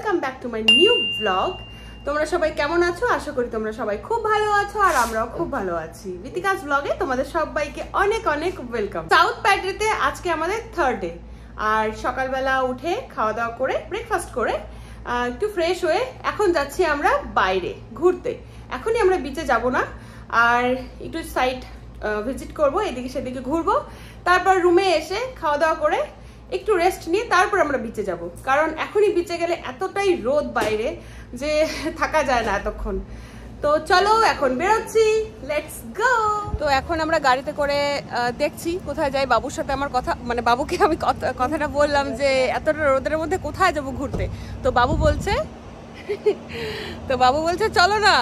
Welcome back to my new blog. তোমরা সবাই কেমন আছো? আশা করি তোমরা সবাই খুব ভালো আছো আর আমরাও খুব ভালো আছি। ঋতিকাজ ব্লগে তোমাদের সবাইকে অনেক অনেক ওয়েলকাম। সাউথ প্যাড্রেতে আজকে আমাদের থার্ড ডে, আর সকালবেলা উঠে খাওয়া দাওয়া করে ব্রেকফাস্ট করে একটু ফ্রেশ হয়ে এখন যাচ্ছি আমরা বাইরে ঘুরতে। এখনই আমরা বিচে যাব না, আর একটু সাইট ভিজিট করব, এদিকে সেদিকে ঘুরবো, তারপর রুমে এসে খাওয়া দাওয়া করে একটু রেস্ট নিয়ে তারপর আমরা বিচে যাব। কারণ এখনই বিচে গেলে এতটাই রোদ বাইরে যে থাকা যায় না এতক্ষণ। তো চলো এখন বেরোচ্ছি, লেটস গো। তো এখন আমরা গাড়িতে করে দেখছি কোথায় যাই। বাবুর সাথে আমার কথা, মানে বাবুকে আমি কথাটা বললাম যে এতটা রোদের মধ্যে কোথায় যাব ঘুরতে। তো বাবু বলছে চলো না,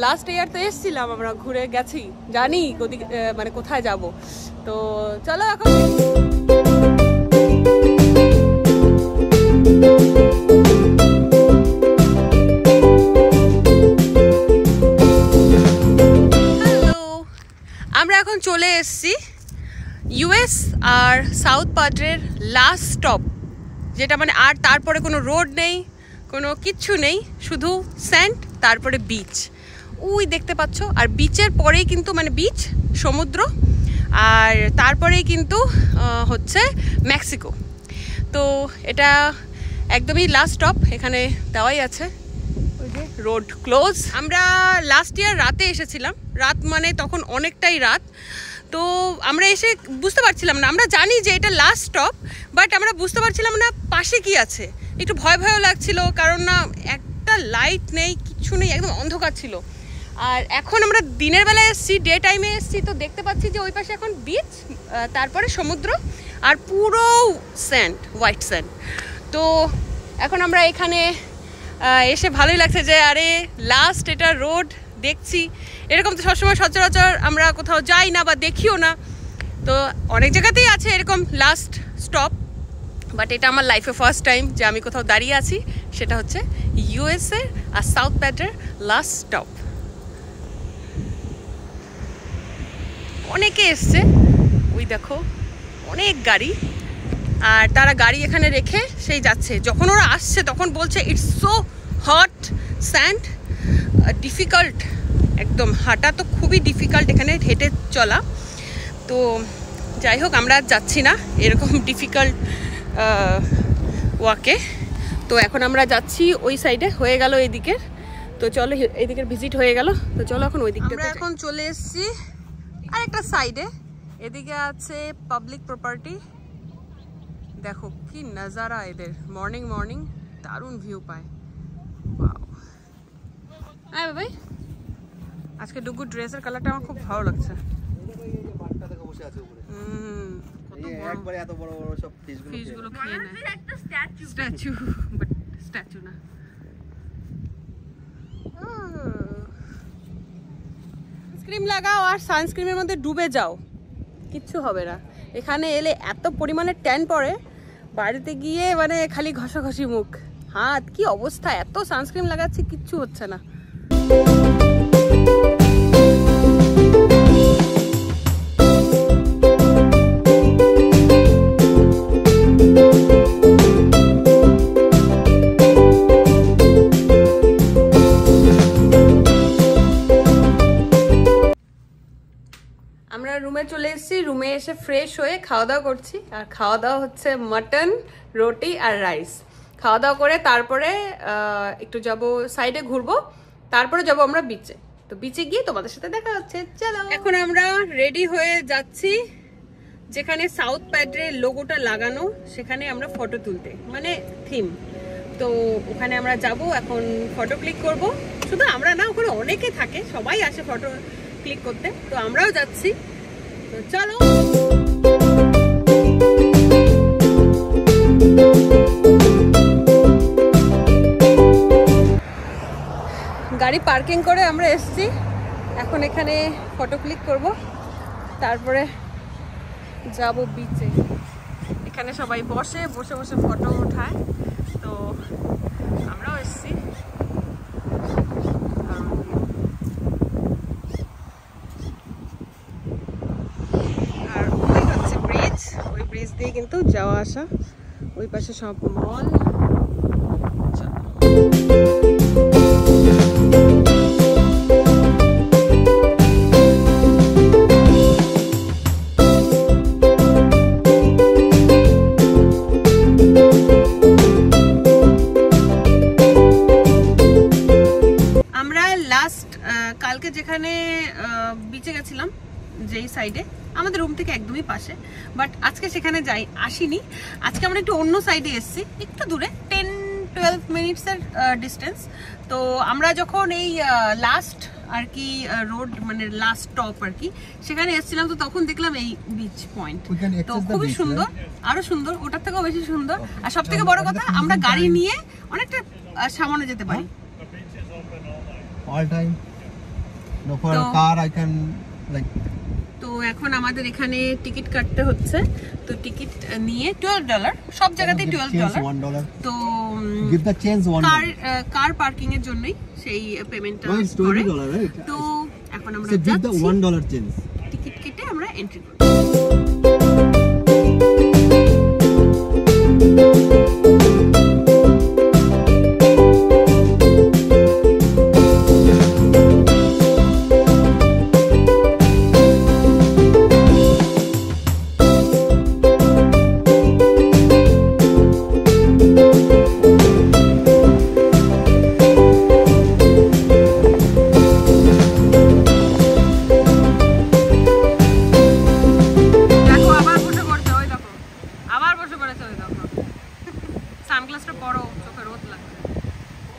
লাস্ট ইয়ার তো এসেছিলাম, আমরা ঘুরে গেছি, জানি মানে কোথায় যাব। তো চলো এখন। আমরা এখন চলে এসেছি ইউএস আর সাউথ প্যাড্রের লাস্ট স্টপ, যেটা মানে আর তারপরে কোনো রোড নেই, কোনো কিচ্ছু নেই, শুধু স্যান্ড, তারপরে বিচ ওই দেখতে পাচ্ছ। আর বিচের পরেই কিন্তু মানে বিচ সমুদ্র, আর তারপরেই কিন্তু হচ্ছে মেক্সিকো। তো এটা একদমই লাস্ট স্টপ, এখানে দেওয়াই আছে ওই যে রোড ক্লোজ। আমরা লাস্ট ইয়ার রাতে এসেছিলাম, রাত মানে তখন অনেকটাই রাত। তো আমরা এসে বুঝতে পারছিলাম না, আমরা জানি যে এটা লাস্ট স্টপ, বাট আমরা বুঝতে পারছিলাম না পাশে কি আছে। একটু ভয়ও লাগছিল, কারণ না একটা লাইট নেই, কিচ্ছু নেই, একদম অন্ধকার ছিল। আর এখন আমরা দিনের বেলায় এসেছি, ডে টাইমে এসেছি, তো দেখতে পাচ্ছি যে ওই পাশে এখন বিচ, তারপরে সমুদ্র, আর পুরো স্যান্ড, হোয়াইট স্যান্ড। তো এখন আমরা এখানে এসে ভালোই লাগছে যে আরে লাস্ট এটা রোড দেখছি। এরকম তো সবসময় সচরাচর আমরা কোথাও যাই না বা দেখিও না। তো অনেক জায়গাতেই আছে এরকম লাস্ট স্টপ, বাট এটা আমার লাইফে ফার্স্ট টাইম যে আমি কোথাও দাঁড়িয়ে আছি, সেটা হচ্ছে ইউএসএ আর সাউথ প্যাড্রের লাস্ট স্টপ। অনেকে এসছে, ওই দেখো অনেক গাড়ি, আর তারা গাড়ি এখানে রেখে সেই যাচ্ছে। যখন ওরা আসছে তখন বলছে it's so hot sand, difficult, একদম হাঁটা তো খুবই ডিফিকাল্ট, এখানে হেঁটে চলা। তো যাই হোক, আমরা যাচ্ছি না এরকম ডিফিকাল্ট ওয়াকে। তো এখন আমরা যাচ্ছি ওই সাইডে, হয়ে গেল এদিকের। তো চলো, এদিকের ভিজিট হয়ে গেল, তো চলো এখন ওই দিকটা। আমরা এখন চলে এসেছি আরেকটা সাইডে, এদিকে আছে পাবলিক প্রপার্টি। দেখো কি নজারা এদের, মর্নিং মর্নিং দারুণ ভিউ পায়। হ্যাঁ ভাই, আজকে ডুগু ড্রেসের কালারটা আমার খুব ভালো লাগছে। ফিশগুলো খেয়ে নেয়, স্ট্যাচু, বাট স্ট্যাচু না। সানস্ক্রিন লাগাও আর সানস্ক্রিনের মধ্যে ডুবে যাও, কিচ্ছু হবে না। এখানে এলে এত পরিমাণে ট্যান পড়ে, বাড়িতে গিয়ে মানে খালি ঘষাঘষি মুখ হাত, কি অবস্থা। এত সানস্ক্রিন লাগাচ্ছি, কিচ্ছু হচ্ছে না। আমরা রুমে চলে এসেছি, রুমে এসে ফ্রেশ হয়ে খাওয়া দাওয়া করছি। আর খাওয়া দাওয়া হচ্ছে মাটন, রুটি আর রাইস। খাওয়া দাওয়া করে তারপরে একটু যাব সাইডে ঘুরবো, তারপরে যাব আমরা বিচে। তো বিচে গিয়ে তোমাদের সাথে দেখা হচ্ছে, চলো। এখন আমরা রেডি হয়ে যাচ্ছি যেখানে সাউথ প্যাড্রের লোগোটা লাগানো, সেখানে আমরা ফটো তুলতে, মানে থিম। তো ওখানে আমরা যাব, এখন ফটো ক্লিক করব। শুধু আমরা না, ওখানে অনেকে থাকে, সবাই আসে ফটো ক্লিক করতে, তো আমরাও যাচ্ছি। তো চলো। গাড়ি পার্কিং করে আমরা এসেছি, এখন এখানে ফটো ক্লিক করব, তারপরে যাব বিচে। এখানে সবাই বসে বসে বসে ফটো ওঠায়, তো আমরাও এসেছি। আর ওই হচ্ছে ব্রিজ, ওই ব্রিজ দিয়ে কিন্তু যাওয়া আসা, ওই পাশে সব মল। চলো। গেছিলাম যেই সাইডে আমাদের রুম থেকে একদমই পাশে, বাট আজকে সেখানে আসিনি। আজকে আমরা একটু অন্য সাইডে এসেছি, একটু দূরে 10-12 মিনিটসের ডিস্টেন্স। তো আমরা যখন এই লাস্ট আর কি রোড মানে লাস্ট স্টপ আর কি সেখানে এসেছিলাম, তো তখন দেখলাম এই বিচ পয়েন্ট। তো খুবই সুন্দর, আরো সুন্দর, ওটার থেকেও বেশি সুন্দর। আর সব থেকে বড় কথা আমরা গাড়ি নিয়ে অনেকটা সামনে যেতে পারি। All time. No, for a car I can like. তো এখন আমাদের এখানে টিকিট কাটতে হচ্ছে, তো টিকিট নিয়ে $12 সব জায়গাতেই $12। তো give the change $1 car parking এর জন্যই সেই পেমেন্টটা করে। তো এখন আমরা give the $1 change টিকিট কেটে আমরা এন্ট্রি করব।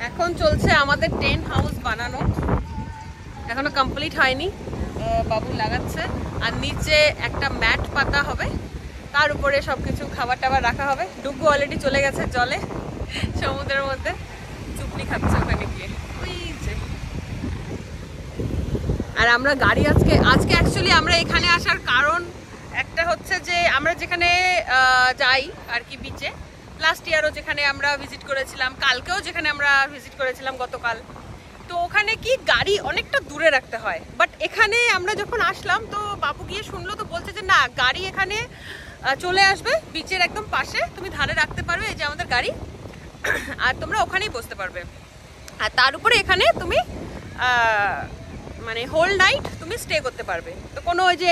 এখন চলছে আমাদের টেন্ট হাউস বানানো, এখনো কমপ্লিট হয়নি, বাবু লাগাচ্ছে। আর নিচে একটা ম্যাট পাতা হবে, তার উপরে সবকিছু খাবার টাবার রাখা হবে। ডুগু অলরেডি চলে গেছে জলে, সমুদ্রের মধ্যে চুপড়ি খাচ্ছে ওখানে গিয়ে, ওই যে। আর আমরা গাড়ি আজকে অ্যাকচুয়ালি আমরা এখানে আসার কারণ একটা হচ্ছে যে আমরা যেখানে যাই আর কি বিচে, লাস্ট ইয়ারও যেখানে আমরা ভিজিট করেছিলাম, কালকেও যেখানে আমরা ভিজিট করেছিলাম গতকাল, তো ওখানে কি গাড়ি অনেকটা দূরে রাখতে হয়। বাট এখানে আমরা যখন আসলাম তো বাবু গিয়ে শুনলো, তো বলছে যে না, গাড়ি এখানে চলে আসবে বিচের একদম পাশে, তুমি ধারে রাখতে পারবে, এই যে আমাদের গাড়ি, আর তোমরা ওখানেই বসতে পারবে। আর তার উপরে এখানে তুমি মানে হোল নাইট তুমি স্টে করতে পারবে। তো কোনো ওই যে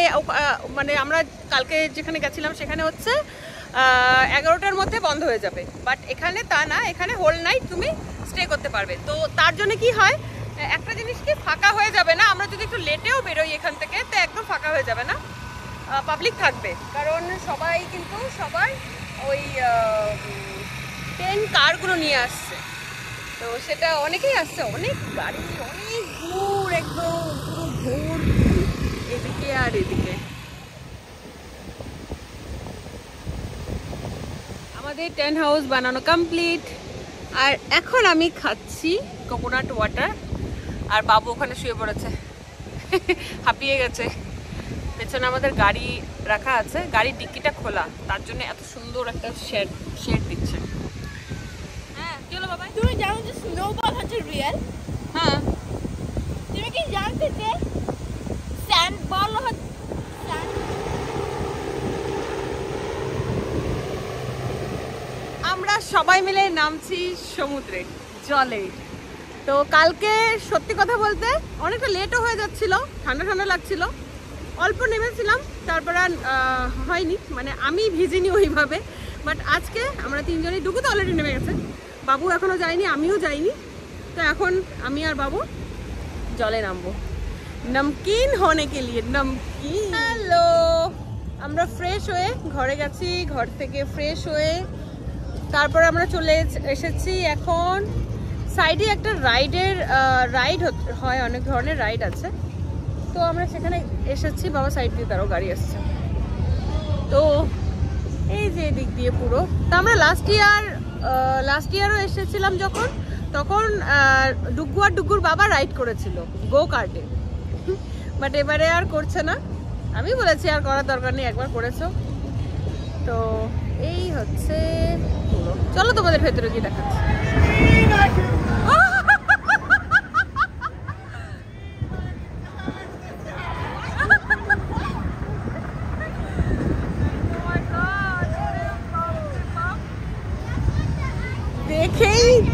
মানে আমরা কালকে যেখানে গেছিলাম সেখানে হচ্ছে 11টার মধ্যে বন্ধ হয়ে যাবে, বাট এখানে তা না, এখানে হোল নাইট তুমি স্টে করতে পারবে। তো তার জন্য কি হয়, একটা জিনিস কি ফাঁকা হয়ে যাবে না, আমরা যদি একটু লেটেও বেরোই এখান থেকে তো একদম ফাঁকা হয়ে যাবে না, পাবলিক থাকবে। কারণ সবাই কিন্তু সবাই ওই টেন্ট কারগুলো নিয়ে আসছে, তো সেটা অনেকেই আসছে, অনেক গাড়ি, অনেক দূর, একদম পুরো ভোর এদিকে আর এদিকে। আমাদের টেন্ট হাউস বানানো কমপ্লিট, আর এখন আমি খাচ্ছি কোকোনাট ওয়াটার, আর বাবু ওখানে শুয়ে পড়েছে, হাঁপিয়ে গেছে। পেছনে আমাদের গাড়ি রাখা আছে, গাড়ির ডিক্কিটা খোলা, তার জন্য এত সুন্দর একটা শেড দিচ্ছে। হ্যাঁ কি হলো বাবা? তুমি জানো যে স্নোবল হচ্ছে রিয়েল? হ্যাঁ। তুমি কি জানতে যে স্যান্ড বল হচ্ছে আমরা সবাই মিলে নামছি সমুদ্রে, জলে। তো কালকে সত্যি কথা বলতে অনেকটা লেটও হয়ে যাচ্ছিল, ঠান্ডা ঠান্ডা লাগছিল, অল্প নেমেছিলাম, তারপর আর হয়নি, মানে আমি ভিজিনি ওইভাবে। বাট আজকে আমরা তিনজনই, ডুগু তো অলরেডি নেমে গেছে, বাবু এখনও যায়নি, আমিও যাইনি। তো এখন আমি আর বাবু জলে নামবো নমকিন হনে কে লিয়ে। নমকিন। হ্যালো, আমরা ফ্রেশ হয়ে ঘরে গেছি, ঘর থেকে ফ্রেশ হয়ে তারপর আমরা চলে এসেছি এখন সাইডে একটা রাইড হয়, অনেক ধরনের রাইড আছে, তো আমরা সেখানে এসেছি। বাবা সাইড দিয়ে তারও গাড়ি আসছে, তো এই যে এদিক দিয়ে পুরো। তো আমরা লাস্ট ইয়ারও এসেছিলাম যখন, তখন ডুগু আর ডুগুর বাবা রাইড করেছিল গো কার্টে, বাট এবারে আর করছে না। আমি বলেছি আর করার দরকার নেই, একবার করেছো। তো এই হচ্ছে পুরো, চলো তোমাদের ভেতরে গিয়ে দেখাচ্ছি।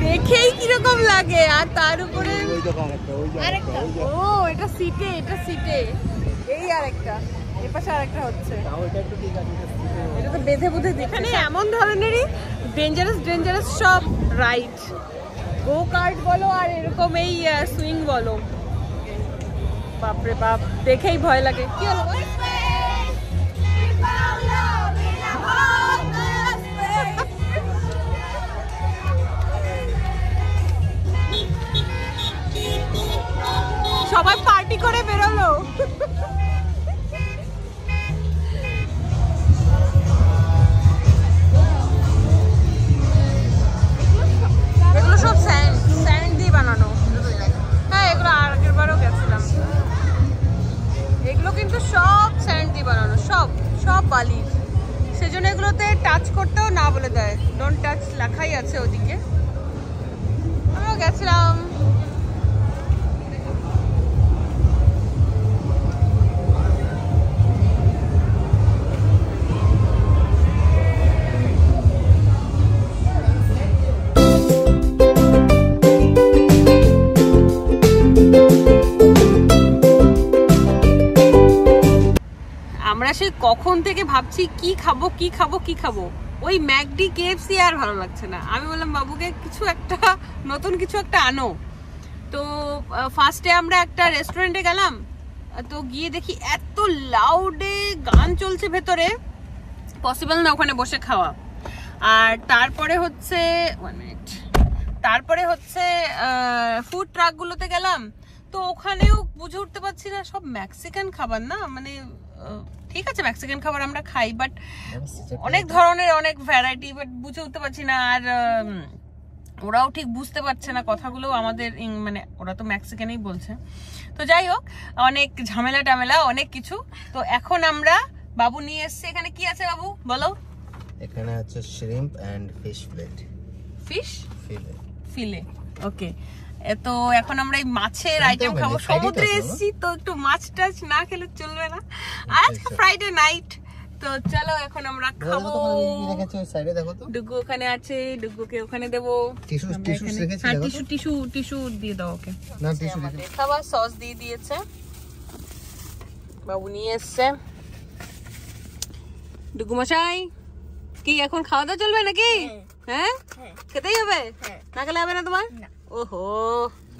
দেখেই কিরকম লাগে, আর তার উপরে ও এটা সিটে, এই আরেকটা এপাশে আরেকটা হচ্ছে, এটা তো বেঁধে বুঝে। এখানে এমন ধরনেরই ডেঞ্জারাস সব রাইড, গো কার্ট বলো আর এরকম এই সুইং বলো, বাপরে বাপ, দেখেই ভয় লাগে। কি হলো? সবাই পার্টি করে বেরোলো। এগুলো সব স্যান্ড দিয়ে বানানো। হ্যাঁ, এগুলো আগের বারও গেছিলাম। এগুলো কিন্তু সব স্যান্ড দিয়ে বানানো, সব বালির। সেজন্য এগুলোতে টাচ করতেও না বলে দেয়, ডোন্ট টাচ লেখাই আছে ওদিকে। আমরাও গেছিলাম। আমরা সে কখন থেকে ভাবছি কি খাবো। ওই ম্যাকডি, কেএফসি আর ভালো লাগছে না। আমি বললাম বাবুকে নতুন কিছু একটা আনো। তো ফার্স্টে আমরা একটা রেস্টুরেন্টে গেলাম। তো গিয়ে দেখি এত লাউডে গান চলছে ভেতরে, পসিবল না ওখানে বসে খাওয়া। আর তারপরে হচ্ছে ফুড ট্রাকগুলোতে গেলাম। তো ওখানেও বুঝে উঠতে পারছি না, সব মেক্সিকান খাবার না, মানে ঠিক আছে মেক্সিকান খাবার আমরা খাই, বাট অনেক ধরনের অনেক ভ্যারাইটি, বাট বুঝে উঠতে পারছি না। আর ওরাও ঠিক বুঝতে পারছে না কথাগুলো আমাদের, মানে ওরা তো মেক্সিকানই বলছে। তো যাই হোক, অনেক ঝামেলা টামেলা অনেক কিছু। তো এখন আমরা বাবু নিয়ে এসছে। এখানে কি আছে বাবু বলো? এখানে আছে shrimp and fish plate. Fish fillet, okay. তো এখন আমরা এই মাছের আইটেম খাবো। সমুদ্রে এসেছি তো একটু মাছ টাছ না খেলে চলবে না। আজকে ফ্রাইডে নাইট, তো চলো এখন আমরা খাবো। ডুগু ওখানে আছে, ডুগুকে ওখানে দেবো। টিস্যু দিয়ে দাও ওকে। খাবার সস দিয়ে দিয়েছে, বাবু নিয়ে এসছে। ডুগু মশাই, কি এখন খাওয়া দাওয়া চলবে নাকি? হ্যাঁ, খেতেই হবে, না খেলে হবে না তোমার? ওহো,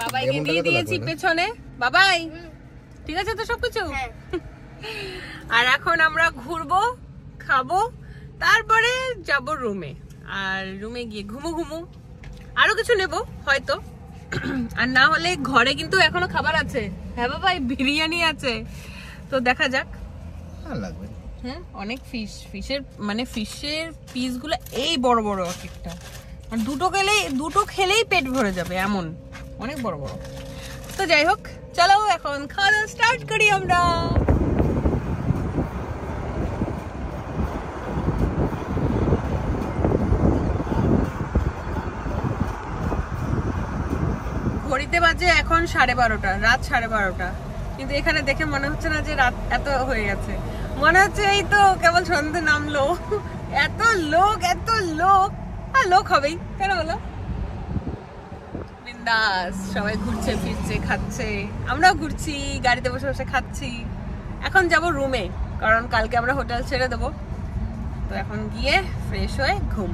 বাবাইকে দিয়ে দিয়েছি পেছনে। বাবাই ঠিক আছে তো সবকিছু? আর এখন আমরা ঘুরবো, খাবো, তারপরে যাব রুমে। আর রুমে গিয়ে ঘুমু আরো কিছু নেব হয়তো, আর না হলে ঘরে কিন্তু এখনো খাবার আছে। হ্যাঁ বাবাই, বিরিয়ানি আছে, তো দেখা যাক। হ্যাঁ, অনেক ফিশের পিস গুলো এই বড় বড় একটা, আর দুটো খেলেই পেট ভরে যাবে এমন, অনেক বড় বড়। তো যাই হোক, চলো এখন খাওয়া দাওয়া স্টার্ট করি আমরা। ঘড়িতে বাজে এখন 12:30, রাত 12:30। কিন্তু এখানে দেখে মনে হচ্ছে না যে রাত এত হয়ে গেছে, মনে হচ্ছে এই তো কেবল সন্ধ্যে নামলো। এত লোক আর লোক হবেই, কেন বলো? বিন্দাস সবাই ঘুরছে ফিরছে খাচ্ছে, আমরাও ঘুরছি, গাড়িতে বসে বসে খাচ্ছি। এখন যাব রুমে, কারণ কালকে আমরা হোটেল ছেড়ে দেবো। তো এখন গিয়ে ফ্রেশ হয়ে ঘুম।